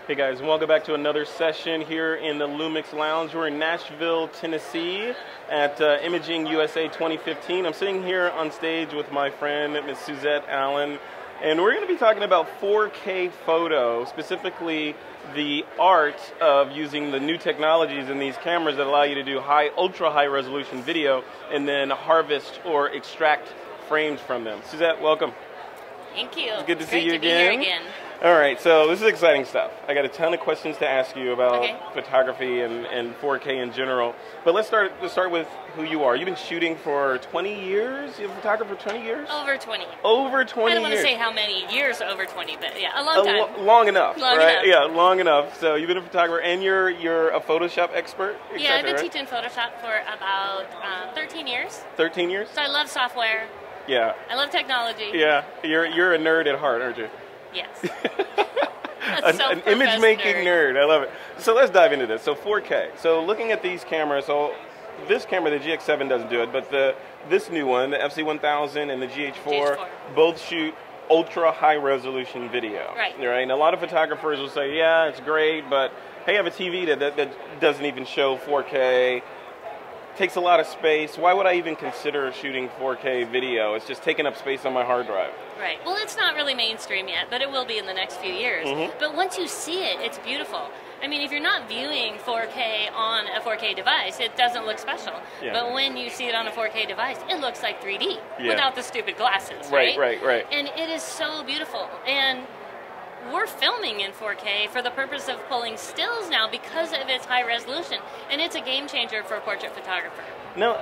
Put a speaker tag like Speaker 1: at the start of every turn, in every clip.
Speaker 1: Hey guys, and welcome back to another session here in the Lumix Lounge. We're in Nashville, Tennessee at Imaging USA 2015. I'm sitting here on stage with my friend, Ms. Suzette Allen, and we're going to be talking about 4K photo, specifically the art of using the new technologies in these cameras that allow you to do ultra high resolution video and then harvest or extract frames from them. Suzette, welcome.
Speaker 2: Thank you.
Speaker 1: It's good to see you
Speaker 2: Great to be here again.
Speaker 1: All right, so this is exciting stuff. I got a ton of questions to ask you about photography and 4K in general. But let's start with who you are. You've been shooting for 20 years? You're a photographer for 20 years?
Speaker 2: Over 20.
Speaker 1: Over 20 years.
Speaker 2: I don't want to say how many years over 20, but yeah, a long time.
Speaker 1: Long enough,
Speaker 2: long
Speaker 1: right?
Speaker 2: enough.
Speaker 1: Yeah, long enough. So you've been a photographer and you're a Photoshop expert?
Speaker 2: Yeah, I've been teaching Photoshop for about 13 years.
Speaker 1: 13 years?
Speaker 2: So I love software.
Speaker 1: Yeah.
Speaker 2: I love technology.
Speaker 1: Yeah, you're a nerd at heart, aren't you?
Speaker 2: Yes.
Speaker 1: An image-making nerd. I love it. So let's dive into this. So 4K. So looking at these cameras, so this camera, the GX7 doesn't do it, but this new one, the FC1000 and the GH4, both shoot ultra high resolution video.
Speaker 2: Right.
Speaker 1: Right. And a lot of photographers will say, yeah, it's great, but hey, I have a TV that doesn't even show 4K. Takes a lot of space. Why would I even consider shooting 4K video? It's just taking up space on my hard drive.
Speaker 2: Right. Well, it's not really mainstream yet, but it will be in the next few years. But once you see it, it's beautiful. I mean, if you're not viewing 4K on a 4K device, it doesn't look special. Yeah. But when you see it on a 4K device, it looks like 3D without the stupid glasses, right?
Speaker 1: Right.
Speaker 2: And it is so beautiful. And we're filming in 4K for the purpose of pulling stills now because of its high resolution, and it's a game changer for a portrait photographer.
Speaker 1: Now,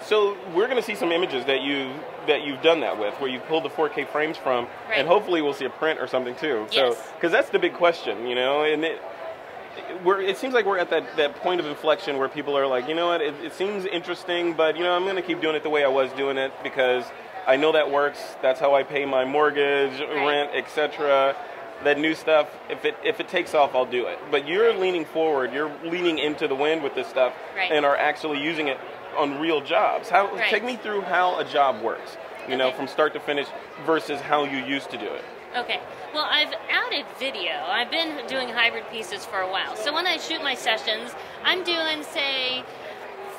Speaker 1: so we're going to see some images that you've done that with, where you've pulled the 4K frames from, and hopefully we'll see a print or something too.
Speaker 2: Yes.
Speaker 1: So, because that's the big question, you know, and it seems like we're at that point of inflection where people are like, you know what, it seems interesting, but you know, I'm going to keep doing it the way I was doing it because I know that works. That's how I pay my mortgage, rent, etc. That new stuff, if it takes off, I'll do it. But you're leaning forward, you're leaning into the wind with this stuff, and are actually using it on real jobs. Take me through how a job works, you know, from start to finish versus how you used to do it.
Speaker 2: Okay. Well, I've added video. I've been doing hybrid pieces for a while. So when I shoot my sessions, I'm doing, say,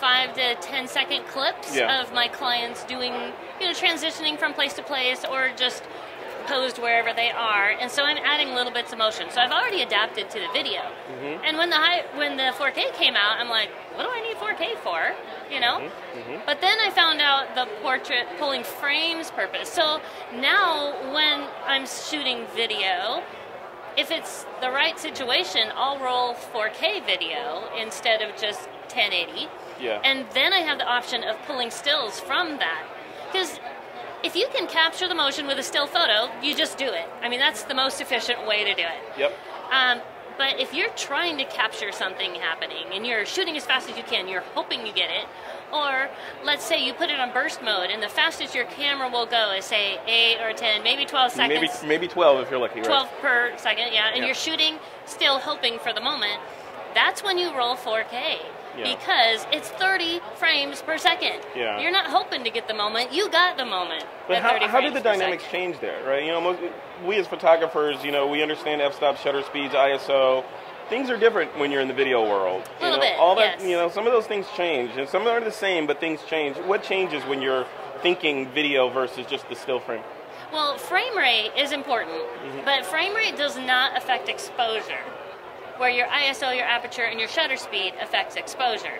Speaker 2: 5 to 10 second clips of my clients doing, you know, transitioning from place to place or just posed wherever they are, and so I'm adding little bits of motion. So I've already adapted to the video. And when the 4K came out, I'm like, what do I need 4K for? You know? But then I found out the portrait pulling frames purpose. So now when I'm shooting video, if it's the right situation, I'll roll 4K video instead of just 1080. And then I have the option of pulling stills from that. Because if you can capture the motion with a still photo, you just do it. I mean, that's the most efficient way to do it. But if you're trying to capture something happening and you're shooting as fast as you can, you're hoping you get it, or let's say you put it on burst mode and the fastest your camera will go is, say, 8 or 10, maybe 12 seconds.
Speaker 1: Maybe 12 if you're lucky, right?
Speaker 2: 12 per second, and you're shooting still hoping for the moment, that's when you roll 4K. Because it's 30 frames per second. You're not hoping to get the moment, you got the moment.
Speaker 1: But how did the dynamics change there, right? You know, we as photographers, you know, we understand f-stop, shutter speeds, ISO. Things are different when you're in the video world.
Speaker 2: A little bit,
Speaker 1: all that, you know, some of those things change, and some are the same, but things change. What changes when you're thinking video versus just the still frame?
Speaker 2: Well, frame rate is important, but frame rate does not affect exposure, where your ISO, your aperture, and your shutter speed affects exposure.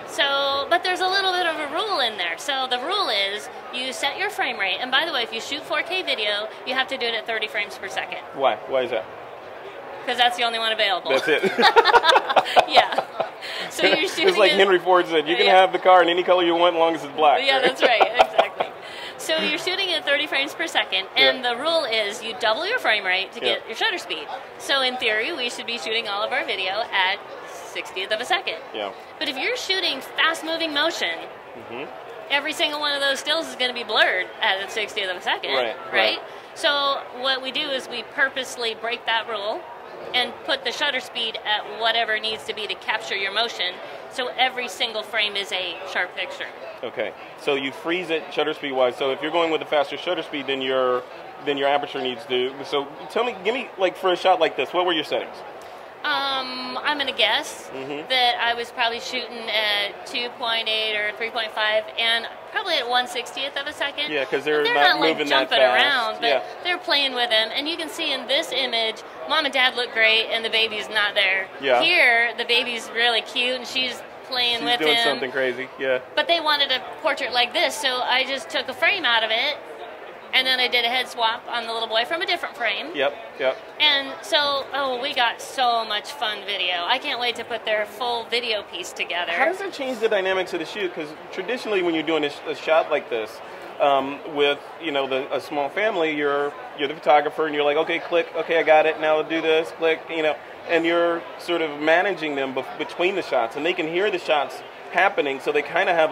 Speaker 2: So, but there's a little bit of a rule in there. So the rule is you set your frame rate, and by the way, if you shoot 4K video, you have to do it at 30 frames per second.
Speaker 1: Why? Why is that?
Speaker 2: Because that's the only one available.
Speaker 1: That's it.
Speaker 2: So you're shooting.
Speaker 1: It's like Henry Ford said, you can have the car in any color you want as long as it's black.
Speaker 2: Yeah, that's right, exactly. So you're shooting at 30 frames per second, and the rule is you double your frame rate to get your shutter speed. So in theory, we should be shooting all of our video at 60th of a second. But if you're shooting fast-moving motion, every single one of those stills is going to be blurred at the 60th of a second, right? So what we do is we purposely break that rule and put the shutter speed at whatever needs to be to capture your motion, so every single frame is a sharp picture.
Speaker 1: Okay, so you freeze it shutter speed wise. So if you're going with a faster shutter speed, then your then your aperture needs to. So give me, like, for a shot like this, what were your settings?
Speaker 2: I'm going to guess that I was probably shooting at 2.8 or 3.5 and probably at 1/60th of a second.
Speaker 1: Yeah, because they're
Speaker 2: not
Speaker 1: moving
Speaker 2: like
Speaker 1: that
Speaker 2: jumping
Speaker 1: fast.
Speaker 2: around, but they're playing with them. And you can see in this image, Mom and Dad look great and the baby's not there.
Speaker 1: Yeah.
Speaker 2: Here, the baby's really cute and she's playing with him.
Speaker 1: She's doing something crazy, yeah.
Speaker 2: But they wanted a portrait like this, so I just took a frame out of it. And then I did a head swap on the little boy from a different frame.
Speaker 1: Yep.
Speaker 2: And so, we got so much fun video. I can't wait to put their full video piece together.
Speaker 1: How does that change the dynamics of the shoot? Because traditionally, when you're doing a shot like this with a small family, you're the photographer, and you're like, okay, click, okay, I got it. Now do this, click, and you're sort of managing them between the shots, and they can hear the shots happening, so they kind of have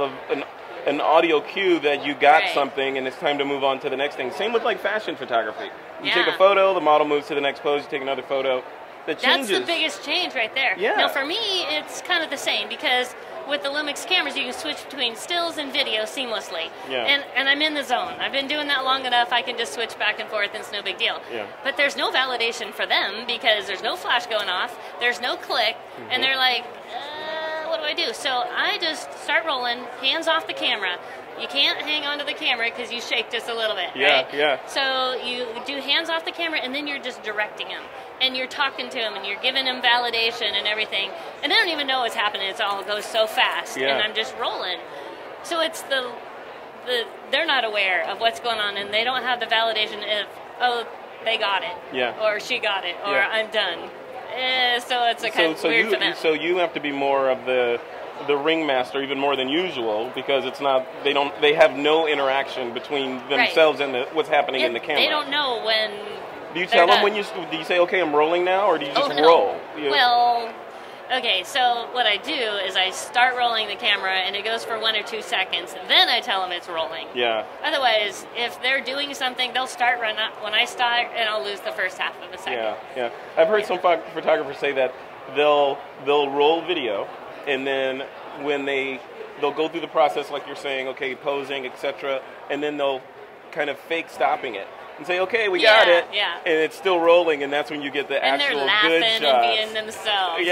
Speaker 1: an audio cue that you got something and it's time to move on to the next thing. Same with like fashion photography. You take a photo, the model moves to the next pose, you take another photo. That's the biggest change right there.
Speaker 2: Yeah. Now for me, it's kind of the same because with the Lumix cameras, you can switch between stills and video seamlessly.
Speaker 1: Yeah.
Speaker 2: And I'm in the zone. I've been doing that long enough, I can just switch back and forth and it's no big deal.
Speaker 1: Yeah.
Speaker 2: But there's no validation for them because there's no flash going off, there's no click, and they're like, what do I do? So I just start rolling, hands off the camera. You can't hang onto the camera because you shake just a little bit, right?
Speaker 1: Yeah.
Speaker 2: So you do hands off the camera and then you're just directing them. And you're talking to them and you're giving them validation and everything. And they don't even know what's happening. It all goes so fast.
Speaker 1: Yeah.
Speaker 2: And I'm just rolling. So it's they're not aware of what's going on and they don't have the validation of, oh, they got it.
Speaker 1: Yeah.
Speaker 2: Or she got it. Or I'm done. So it's kind of weird for them.
Speaker 1: So you have to be more of the ringmaster, even more than usual, because it's not. They have no interaction between themselves and what's happening in the camera.
Speaker 2: They don't know when.
Speaker 1: Do you tell them do you say, okay, I'm rolling now, or do you just roll?
Speaker 2: Well, okay. So what I do is I start rolling the camera, and it goes for 1 or 2 seconds. Then I tell them it's rolling.
Speaker 1: Yeah.
Speaker 2: Otherwise, if they're doing something, they'll start when I start, and I'll lose the first half of a second.
Speaker 1: Yeah. I've heard some photographers say that they'll roll video, and then when they'll go through the process like you're saying, okay, posing, etc., and then they'll kind of fake stopping it and say, okay, we got it, and it's still rolling, and that's when you get the actual good shots.
Speaker 2: And they're laughing and being themselves.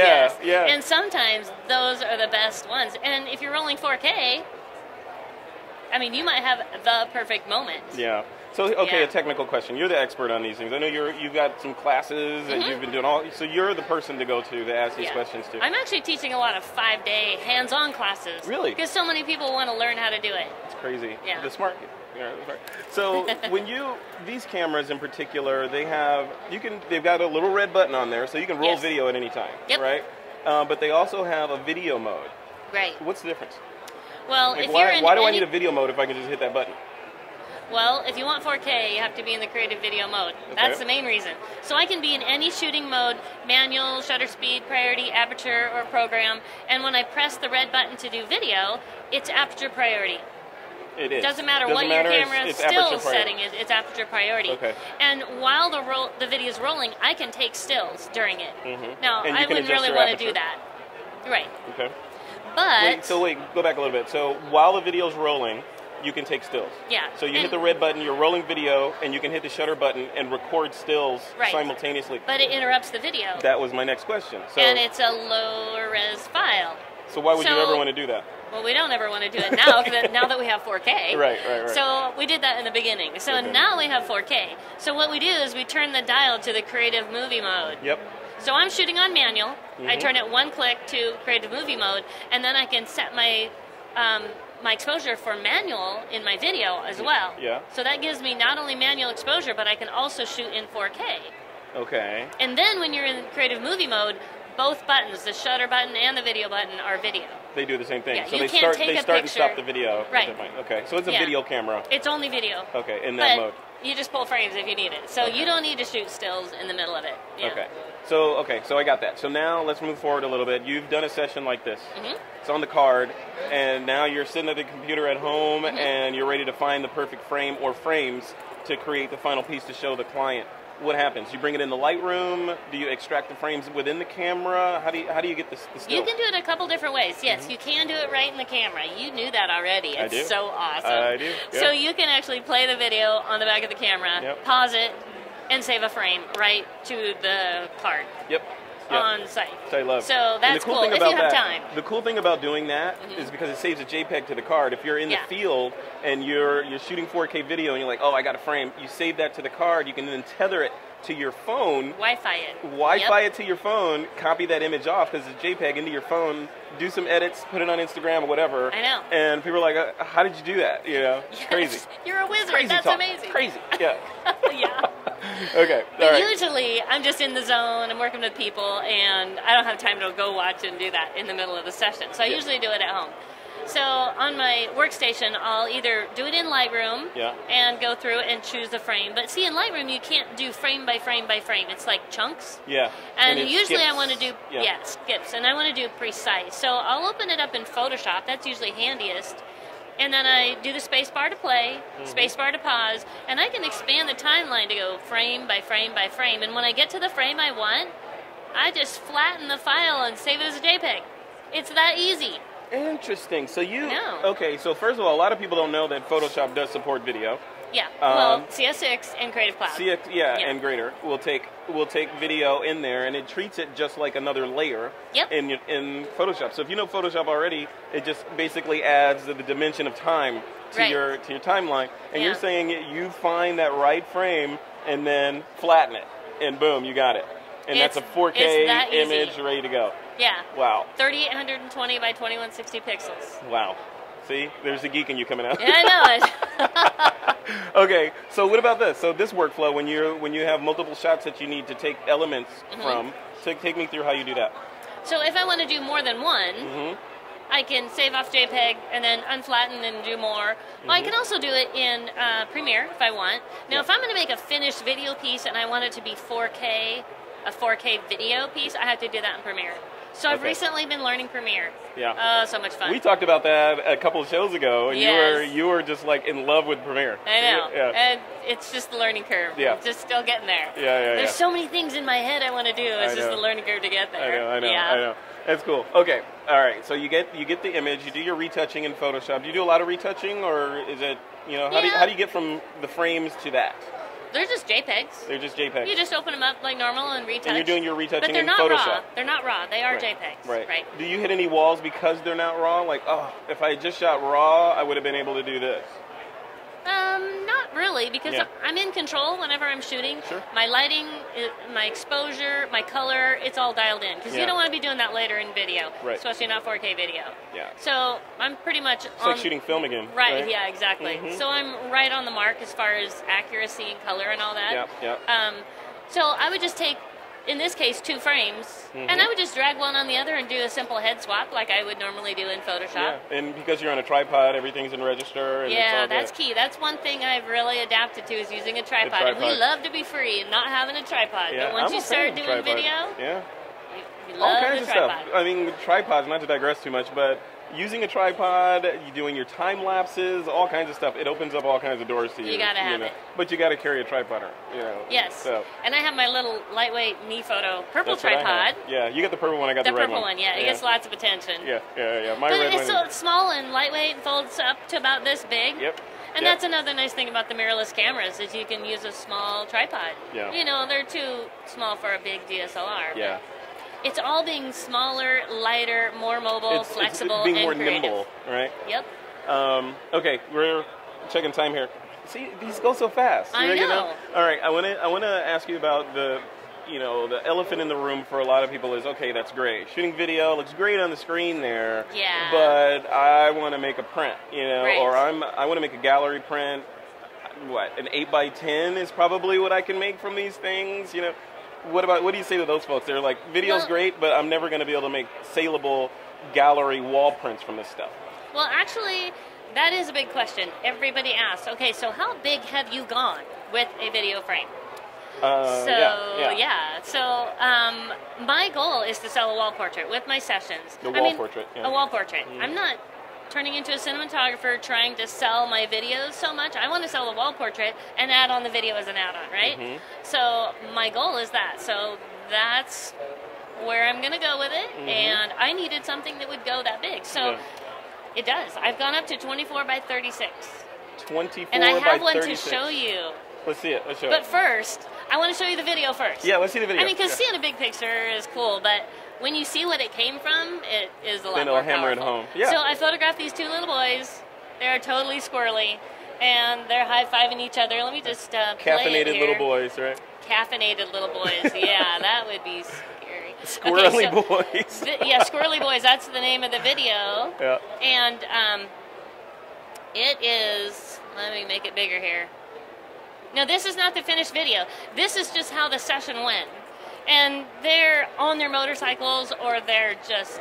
Speaker 1: Yeah.
Speaker 2: And sometimes those are the best ones. And if you're rolling 4K, I mean, you might have the perfect moment.
Speaker 1: Yeah. So, okay, a technical question. You're the expert on these things. I know you've got some classes and you've been doing so you're the person to go to ask these questions to.
Speaker 2: I'm actually teaching a lot of 5-day hands-on classes.
Speaker 1: Really?
Speaker 2: Because so many people want to learn how to do it.
Speaker 1: It's crazy.
Speaker 2: Yeah.
Speaker 1: The So when these cameras in particular, they've got a little red button on there, so you can roll video at any time, right? But they also have a video mode.
Speaker 2: Right.
Speaker 1: What's the difference?
Speaker 2: Well,
Speaker 1: why do I need a video mode if I can just hit that button?
Speaker 2: Well, if you want 4K, you have to be in the creative video mode. Okay. That's the main reason. So I can be in any shooting mode, manual, shutter speed, priority, aperture, or program, and when I press the red button to do video, it's aperture priority.
Speaker 1: It is.
Speaker 2: Doesn't matter what your camera's still setting is, it's aperture priority.
Speaker 1: Okay.
Speaker 2: And while the video is rolling, I can take stills during it. Now, I wouldn't really want to do that. Right.
Speaker 1: Okay.
Speaker 2: But...
Speaker 1: Wait, go back a little bit. So while the video's rolling, you can take stills.
Speaker 2: Yeah.
Speaker 1: So you hit the red button, you're rolling video, and you can hit the shutter button and record stills simultaneously.
Speaker 2: But it interrupts the video.
Speaker 1: That was my next question. So,
Speaker 2: and it's a lower res file.
Speaker 1: So why would you ever want to do that?
Speaker 2: Well, we don't ever want to do it now, now that we have 4K.
Speaker 1: Right.
Speaker 2: So we did that in the beginning. So now we have 4K. So what we do is we turn the dial to the creative movie mode.
Speaker 1: Yep.
Speaker 2: So I'm shooting on manual. I turn it one click to creative movie mode, and then I can set my my exposure for manual in my video as well.
Speaker 1: Yeah.
Speaker 2: So that gives me not only manual exposure, but I can also shoot in 4K.
Speaker 1: Okay.
Speaker 2: And then when you're in creative movie mode, both buttons, the shutter button and the video button, are video.
Speaker 1: They do the same thing.
Speaker 2: Yeah,
Speaker 1: so
Speaker 2: you
Speaker 1: they
Speaker 2: can't
Speaker 1: start
Speaker 2: take a
Speaker 1: and
Speaker 2: picture.
Speaker 1: stop the video.
Speaker 2: Right.
Speaker 1: Okay. So it's a video camera.
Speaker 2: It's only video.
Speaker 1: Okay, in that mode.
Speaker 2: You just pull frames if you need it. So you don't need to shoot stills in the middle of it. Yeah.
Speaker 1: Okay. So I got that. So now let's move forward a little bit. You've done a session like this. It's on the card, and now you're sitting at the computer at home, and you're ready to find the perfect frame or frames to create the final piece to show the client, what happens? You bring it in the Lightroom? Do you extract the frames within the camera? How do you get the still?
Speaker 2: You can do it a couple different ways. Yes, you can do it right in the camera. You knew that already. It's
Speaker 1: I do.
Speaker 2: so awesome.
Speaker 1: I do. Yeah.
Speaker 2: So you can actually play the video on the back of the camera, pause it, and save a frame right to the card.
Speaker 1: Yep.
Speaker 2: On site.
Speaker 1: Which I love.
Speaker 2: So that's cool if you have time.
Speaker 1: The cool thing about doing that is because it saves a JPEG to the card. If you're in the field and you're shooting 4K video and you're like, oh, I got a frame, you save that to the card. You can then tether it to your phone.
Speaker 2: Wi-Fi it.
Speaker 1: Wi-Fi it to your phone, copy that image off because it's JPEG into your phone, do some edits, put it on Instagram or whatever.
Speaker 2: I know.
Speaker 1: And people are like, how did you do that? You know, it's crazy.
Speaker 2: You're a wizard.
Speaker 1: Crazy
Speaker 2: That's
Speaker 1: talk.
Speaker 2: amazing.
Speaker 1: Crazy. Yeah.
Speaker 2: Yeah.
Speaker 1: Okay.
Speaker 2: But usually I'm just in the zone, I'm working with people, and I don't have time to go watch and do that in the middle of the session. So I usually do it at home. So on my workstation, I'll either do it in Lightroom and go through and choose the frame. But see, in Lightroom, you can't do frame by frame by frame. It's like chunks.
Speaker 1: Yeah.
Speaker 2: And usually I want to do, skips. And I want to do precise. So I'll open it up in Photoshop. That's usually handiest. And then I do the space bar to play, space bar to pause, and I can expand the timeline to go frame by frame by frame. And when I get to the frame I want, I just flatten the file and save it as a JPEG. It's that easy.
Speaker 1: Interesting. So okay, so first of all, a lot of people don't know that Photoshop does support video.
Speaker 2: Yeah. Well, CS6 and Creative Cloud.
Speaker 1: And Greater will take video in there, and it treats it just like another layer in Photoshop. So if you know Photoshop already, it just basically adds the dimension of time to your timeline. And you're saying you find that right frame and then flatten it, and boom, you got it. And that's a 4K image ready to go.
Speaker 2: Yeah.
Speaker 1: Wow.
Speaker 2: 3820 by 2160 pixels.
Speaker 1: Wow. See, there's the geek in you coming out.
Speaker 2: Yeah, I know it.
Speaker 1: Okay, so what about this? So this workflow, when you have multiple shots that you need to take elements from, take me through how you do that.
Speaker 2: So if I want to do more than one, I can save off JPEG and then unflatten and do more. Well, I can also do it in Premiere if I want. Now, if I'm going to make a finished video piece and I want it to be 4K, a 4K video piece, I have to do that in Premiere. So I've recently been learning Premiere. Yeah. Oh, so much fun.
Speaker 1: We talked about that a couple of shows ago, and you were just like in love with Premiere.
Speaker 2: I know. Yeah. And it's just the learning curve. Yeah. I'm just still getting there. There's so many things in my head I want to do. It's just the learning curve to get there.
Speaker 1: I know. That's cool. Okay. All right. So you get the image. You do your retouching in Photoshop. Do you do a lot of retouching, or is it how do you get from the frames to that?
Speaker 2: They're just JPEGs.
Speaker 1: They're just JPEGs.
Speaker 2: You just open them up like normal and retouch.
Speaker 1: And you're doing your retouching in Photoshop.
Speaker 2: But they're not raw. They're not raw. They are JPEGs.
Speaker 1: Right. Do you hit any walls because they're not raw? Like, oh, if I just shot raw, I would have been able to do this.
Speaker 2: Not really, because I'm in control whenever I'm shooting. Sure. My lighting, my exposure, my color, it's all dialed in. Because you don't want to be doing that later in video, especially not 4K video. Yeah. So I'm pretty much
Speaker 1: it's like shooting film again.
Speaker 2: Right, yeah, exactly. So I'm right on the mark as far as accuracy and color and all that. So I would just take, in this case, 2 frames, and I would just drag one on the other and do a simple head swap like I would normally do in Photoshop.
Speaker 1: Yeah, and because you're on a tripod, everything's in register. And
Speaker 2: that's key. That's one thing I've really adapted to is using a tripod. And we love to be free and not having a tripod. But once you start doing video, you love
Speaker 1: all kinds
Speaker 2: the
Speaker 1: of
Speaker 2: tripod.
Speaker 1: stuff. I mean, tripods, not to digress too much, but using a tripod, you doing your time lapses, all kinds of stuff. It opens up all kinds of doors to you.
Speaker 2: You gotta have it.
Speaker 1: But you gotta carry a tripod,
Speaker 2: Yes.
Speaker 1: So.
Speaker 2: And I have my little lightweight Me Photo purple tripod.
Speaker 1: Yeah, you got the purple one. I got the red one.
Speaker 2: The purple one. Yeah, it gets lots of attention.
Speaker 1: Yeah.
Speaker 2: But it's so small and lightweight, folds up to about this big.
Speaker 1: Yep.
Speaker 2: And that's another nice thing about the mirrorless cameras is you can use a small tripod. Yeah. They're too small for a big DSLR.
Speaker 1: Yeah.
Speaker 2: It's all being smaller, lighter, more mobile, flexible,
Speaker 1: it's being
Speaker 2: and
Speaker 1: more
Speaker 2: creative.
Speaker 1: nimble, right?
Speaker 2: Yep.
Speaker 1: Okay, we're checking time here. See, these go so fast.
Speaker 2: I know.
Speaker 1: All right, I want to ask you about the elephant in the room for a lot of people is, okay, that's great. Shooting video looks great on the screen there.
Speaker 2: Yeah.
Speaker 1: But I want to make a print,
Speaker 2: Right.
Speaker 1: or I want to make a gallery print. What, an 8x10 is probably what I can make from these things, What do you say to those folks? They're like, video's great, but I'm never going to be able to make saleable gallery wall prints from this stuff.
Speaker 2: Well, actually, that is a big question. Everybody asks, okay, so how big have you gone with a video frame? So my goal is to sell a wall portrait with my sessions.
Speaker 1: Wall portrait. Yeah.
Speaker 2: A wall portrait. I'm not turning into a cinematographer, trying to sell my videos so much. I want to sell a wall portrait and add on the video as an add-on, right? So my goal is that. So that's where I'm going to go with it, and I needed something that would go that big. So it does. I've gone up to 24 by 36.
Speaker 1: 24
Speaker 2: and I have
Speaker 1: by
Speaker 2: one
Speaker 1: 36.
Speaker 2: to show you.
Speaker 1: Let's see it. Let's show it.
Speaker 2: But first, I want to show you the video first.
Speaker 1: Yeah, let's see the video.
Speaker 2: I mean, because seeing a big picture is cool, but when you see what it came from, it is a lot
Speaker 1: then
Speaker 2: more
Speaker 1: it'll hammer it
Speaker 2: powerful.
Speaker 1: home. Yeah.
Speaker 2: So I photographed these two little boys. They're totally squirrely, and they're high-fiving each other. Let me just play it
Speaker 1: Caffeinated
Speaker 2: here.
Speaker 1: little boys, right?
Speaker 2: Caffeinated little boys. Yeah, that would be scary.
Speaker 1: Squirrely
Speaker 2: Okay, so,
Speaker 1: boys.
Speaker 2: yeah, Squirrely Boys. That's the name of the video.
Speaker 1: Yeah.
Speaker 2: And it is. Let me make it bigger here. No, this is not the finished video. This is just how the session went. And they're on their motorcycles or they're just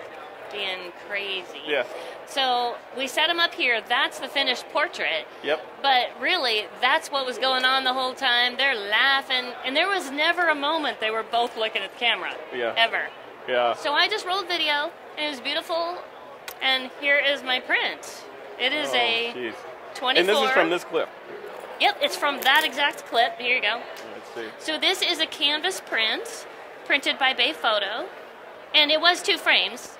Speaker 2: being crazy.
Speaker 1: Yeah.
Speaker 2: So we set them up here. That's the finished portrait.
Speaker 1: Yep.
Speaker 2: But really, that's what was going on the whole time. They're laughing. And there was never a moment they were both looking at the camera.
Speaker 1: Yeah.
Speaker 2: Ever.
Speaker 1: Yeah.
Speaker 2: So I just rolled video, and it was beautiful. And here is my print. It is a
Speaker 1: geez.
Speaker 2: 24.
Speaker 1: And this is from this clip.
Speaker 2: Yep, it's from that exact clip. Here you go.
Speaker 1: Let's see.
Speaker 2: So this is a canvas print, printed by Bay Photo, and it was 2 frames.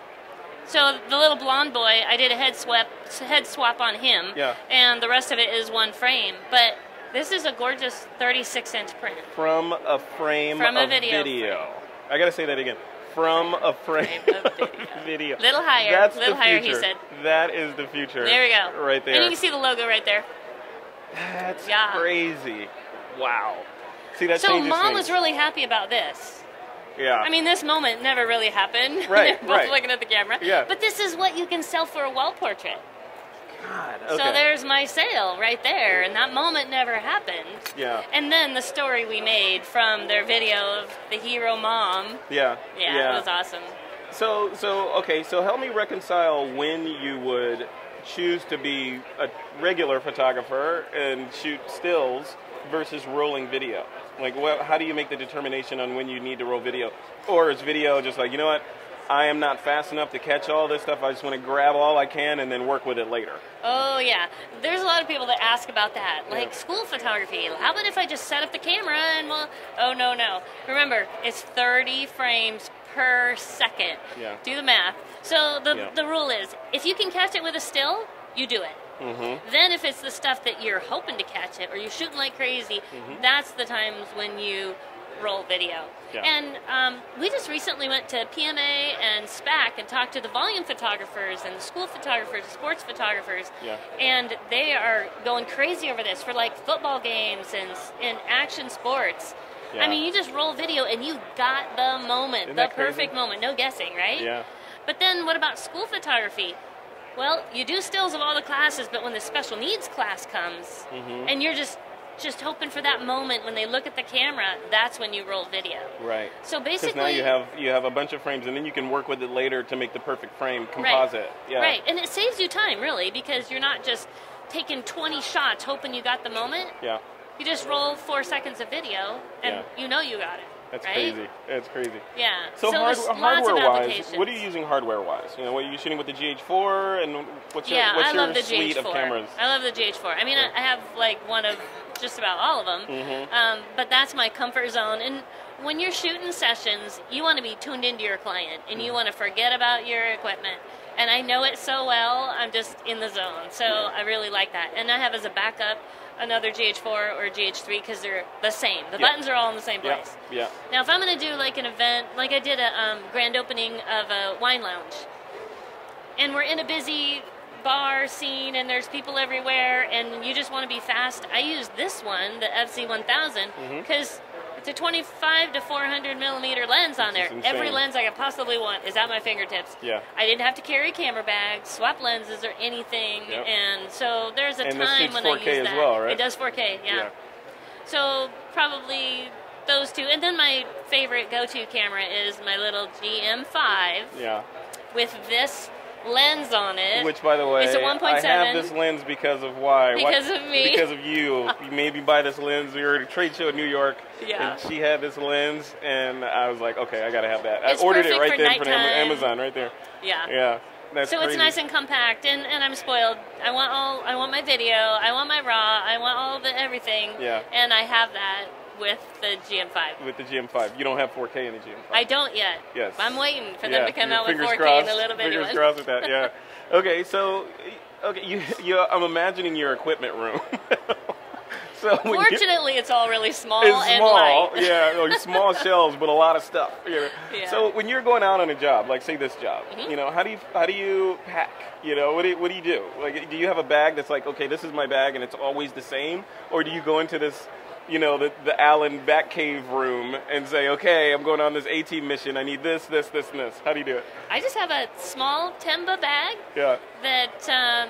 Speaker 2: So the little blonde boy, I did a head swap on him,
Speaker 1: yeah.
Speaker 2: And the rest of it is 1 frame. But this is a gorgeous 36-inch print.
Speaker 1: From a frame
Speaker 2: from a
Speaker 1: of
Speaker 2: video. Frame.
Speaker 1: I got to say that again. From a frame of video.
Speaker 2: Little higher.
Speaker 1: That's
Speaker 2: little
Speaker 1: the
Speaker 2: higher,
Speaker 1: future.
Speaker 2: he said.
Speaker 1: That is the future.
Speaker 2: There we go.
Speaker 1: Right there.
Speaker 2: And you can see the logo right there.
Speaker 1: That's crazy. Wow. See, that
Speaker 2: so
Speaker 1: changes
Speaker 2: Mom
Speaker 1: things.
Speaker 2: was really happy about this.
Speaker 1: Yeah.
Speaker 2: I mean, this moment never really happened.
Speaker 1: Right,
Speaker 2: They're both looking at the camera.
Speaker 1: Yeah.
Speaker 2: But this is what you can sell for a wall portrait.
Speaker 1: God, okay.
Speaker 2: So there's my sale right there, and that moment never happened.
Speaker 1: Yeah.
Speaker 2: And then the story we made from their video of the hero mom.
Speaker 1: Yeah.
Speaker 2: Yeah, it was awesome.
Speaker 1: So help me reconcile when you would choose to be a regular photographer and shoot stills versus rolling video. Like, how do you make the determination on when you need to roll video? Or is video just like, you know what, I am not fast enough to catch all this stuff, I just want to grab all I can and then work with it later?
Speaker 2: Oh, yeah. There's a lot of people that ask about that. Like, school photography. How about if I just set up the camera and, well, oh, no. Remember, it's 30 frames per second.
Speaker 1: Yeah.
Speaker 2: Do the math. So the rule is, if you can catch it with a still, you do it. Then if it's the stuff that you're hoping to catch it or you're shooting like crazy, that's the times when you roll video.
Speaker 1: Yeah.
Speaker 2: And we just recently went to PMA and SPAC and talked to the volume photographers and the school photographers, sports photographers, and they are going crazy over this for like football games and action sports.
Speaker 1: Yeah.
Speaker 2: I mean, you just roll video and you got the moment,
Speaker 1: Isn't
Speaker 2: the
Speaker 1: that crazy?
Speaker 2: perfect moment, no guessing, right?
Speaker 1: Yeah.
Speaker 2: But then what about school photography? Well, you do stills of all the classes, but when the special needs class comes, and you're just hoping for that moment when they look at the camera, that's when you roll video.
Speaker 1: Right.
Speaker 2: So basically,
Speaker 1: now you have a bunch of frames, and then you can work with it later to make the perfect frame composite.
Speaker 2: Right.
Speaker 1: Yeah.
Speaker 2: Right, and it saves you time really because you're not just taking 20 shots hoping you got the moment.
Speaker 1: Yeah.
Speaker 2: You just roll 4 seconds of video, and you know you got it.
Speaker 1: That's
Speaker 2: right?
Speaker 1: crazy. That's crazy.
Speaker 2: Yeah.
Speaker 1: So
Speaker 2: there's lots of
Speaker 1: hardware-wise,
Speaker 2: applications.
Speaker 1: what are you using hardware-wise? You know, what are you shooting with the GH4, and what's your
Speaker 2: I love the
Speaker 1: suite
Speaker 2: GH4.
Speaker 1: of cameras?
Speaker 2: I love the GH4. I mean, I have like one of just about all of them, but that's my comfort zone. And when you're shooting sessions, you want to be tuned into your client, and you want to forget about your equipment. And I know it so well, I'm just in the zone. So I really like that. And I have as a backup another GH4 or GH3 because they're the same. The buttons are all in the same place.
Speaker 1: Yeah.
Speaker 2: Now, if I'm going to do like an event, like I did a grand opening of a wine lounge, and we're in a busy bar scene and there's people everywhere and you just want to be fast, I use this one, the FC1000, because it's a 25 to 400 millimeter lens on there. Every lens I could possibly want is at my fingertips.
Speaker 1: Yeah.
Speaker 2: I didn't have to carry a camera bag, swap lenses or anything, and so there's a time when I use that.
Speaker 1: 4K as well, right?
Speaker 2: It does 4K, yeah. So probably those two, and then my favorite go-to camera is my little GM5.
Speaker 1: Yeah.
Speaker 2: With this lens on it.
Speaker 1: Which, by the way,
Speaker 2: it's a 1.7.
Speaker 1: I have this lens because of why?
Speaker 2: Because of me.
Speaker 1: Because of you. You made me buy this lens. We were at a trade show in New York, and she had this lens, and I was like, okay, I got to have that.
Speaker 2: It's
Speaker 1: I ordered it
Speaker 2: perfect
Speaker 1: right
Speaker 2: for
Speaker 1: there from
Speaker 2: nighttime.
Speaker 1: Amazon, right there.
Speaker 2: Yeah.
Speaker 1: Yeah. That's
Speaker 2: so
Speaker 1: crazy.
Speaker 2: it's nice and compact, and I'm spoiled. I want my video, I want my RAW, I want all the everything.
Speaker 1: Yeah.
Speaker 2: And I have that with the GM5.
Speaker 1: With the GM5. You don't have 4K in the GM5.
Speaker 2: I don't yet.
Speaker 1: Yes.
Speaker 2: I'm waiting for them to come out with 4K
Speaker 1: crossed,
Speaker 2: and a little bit.
Speaker 1: Fingers crossed with that, yeah. Okay, so I'm imagining your equipment room. So
Speaker 2: Fortunately, it's all really small
Speaker 1: it's
Speaker 2: and
Speaker 1: small,
Speaker 2: light.
Speaker 1: yeah, like small shelves, but a lot of stuff. You know?
Speaker 2: Yeah.
Speaker 1: So when you're going out on a job, like say this job,
Speaker 2: Mm-hmm.
Speaker 1: how do you pack? What do you do? Like, do you have a bag that's like, okay, this is my bag and it's always the same, or do you go into this, the Allen Batcave room and say, okay, I'm going on this AT mission. I need this, this, this, and this. How do you do it?
Speaker 2: I just have a small Temba bag.
Speaker 1: Yeah.
Speaker 2: That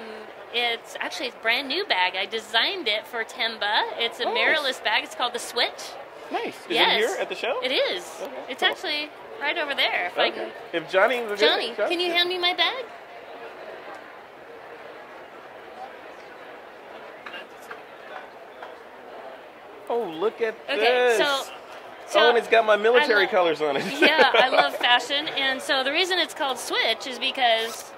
Speaker 2: it's actually a brand new bag. I designed it for Temba. It's a mirrorless bag. It's called the Switch.
Speaker 1: Nice. Is
Speaker 2: Yes.
Speaker 1: it here at the show?
Speaker 2: It is.
Speaker 1: Okay,
Speaker 2: It's
Speaker 1: cool.
Speaker 2: actually right over there. If I can.
Speaker 1: If Johnny,
Speaker 2: Johnny, can you hand me my bag?
Speaker 1: Oh, look at
Speaker 2: Okay,
Speaker 1: this.
Speaker 2: so
Speaker 1: and it's got my military
Speaker 2: I
Speaker 1: colors on it.
Speaker 2: Yeah, I love fashion, and so the reason it's called Switch is because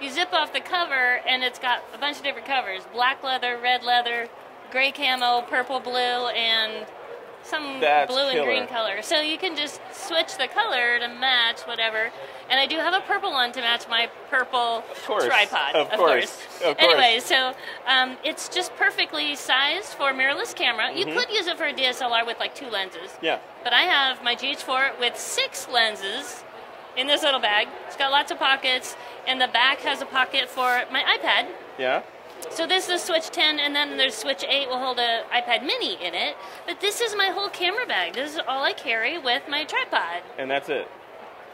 Speaker 2: you zip off the cover, and it's got a bunch of different covers: black leather, red leather, gray camo, purple, blue, and some
Speaker 1: That's
Speaker 2: blue and
Speaker 1: killer.
Speaker 2: green color. So you can just switch the color to match whatever. And I do have a purple one to match my purple tripod.
Speaker 1: Of course.
Speaker 2: Anyway, so it's just perfectly sized for mirrorless camera. You could use it for a DSLR with like 2 lenses.
Speaker 1: Yeah.
Speaker 2: But I have my GH4 with 6 lenses in this little bag. It's got lots of pockets, and the back has a pocket for my iPad.
Speaker 1: Yeah.
Speaker 2: So this is Switch 10, and then there's Switch 8 will hold a iPad mini in it. But this is my whole camera bag. This is all I carry with my tripod.
Speaker 1: And that's it.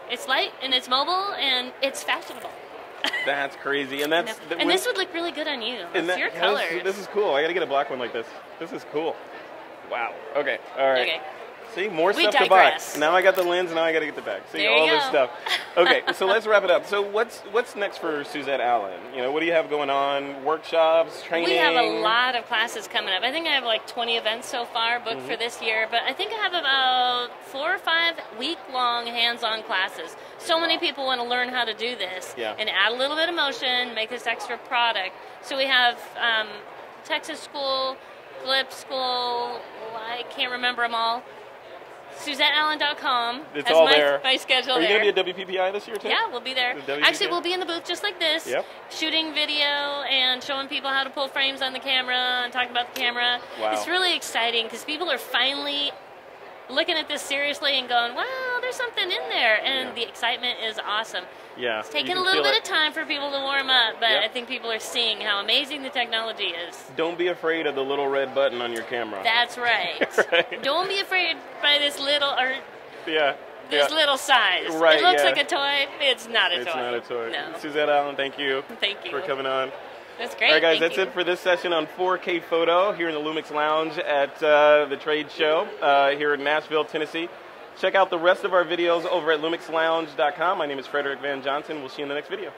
Speaker 2: It's light, and it's mobile, and it's fashionable.
Speaker 1: That's crazy. And that's
Speaker 2: And this would look really good on you. It's your colors.
Speaker 1: This is cool. I got to get a black one like this. This is cool. Wow. Okay. All right.
Speaker 2: Okay.
Speaker 1: See, more
Speaker 2: We
Speaker 1: stuff
Speaker 2: digress.
Speaker 1: to buy. Now I got the lens, now I got to get the bag. See,
Speaker 2: There
Speaker 1: all
Speaker 2: you
Speaker 1: this
Speaker 2: go.
Speaker 1: stuff. Okay, so let's wrap it up. So what's next for Suzette Allen? What do you have going on? Workshops, training?
Speaker 2: We have a lot of classes coming up. I think I have like 20 events so far booked for this year, but I think I have about 4 or 5 week-long hands-on classes. So many people want to learn how to do this and add a little bit of motion, make this extra product. So we have Texas School, Flip School, I can't remember them all. SuzetteAllen.com.
Speaker 1: It's all there.
Speaker 2: My schedule
Speaker 1: Are you
Speaker 2: there.
Speaker 1: going to be at WPPI this year too?
Speaker 2: Yeah, we'll be there.
Speaker 1: The WPPI?
Speaker 2: Actually, we'll be in the booth just like this,
Speaker 1: Yep.
Speaker 2: shooting video and showing people how to pull frames on the camera and talking about the camera.
Speaker 1: Wow.
Speaker 2: It's really exciting because people are finally looking at this seriously and going, wow, there's something in there. And the excitement is awesome.
Speaker 1: Yeah.
Speaker 2: It's taken a little bit of time for people to warm up, but I think people are seeing how amazing the technology is.
Speaker 1: Don't be afraid of the little red button on your camera.
Speaker 2: That's right.
Speaker 1: Right.
Speaker 2: Don't be afraid by this little
Speaker 1: Yeah.
Speaker 2: this little size.
Speaker 1: Right,
Speaker 2: it looks
Speaker 1: yeah.
Speaker 2: like a toy. It's not a toy.
Speaker 1: It's not a toy.
Speaker 2: No.
Speaker 1: Suzette Allen, thank you.
Speaker 2: Thank you.
Speaker 1: For coming on.
Speaker 2: That's great.
Speaker 1: All right, guys,
Speaker 2: Thank
Speaker 1: that's
Speaker 2: you.
Speaker 1: it for this session on 4K Photo here in the Lumix Lounge at the trade show here in Nashville, Tennessee. Check out the rest of our videos over at lumixlounge.com. My name is Frederick Van Johnson. We'll see you in the next video.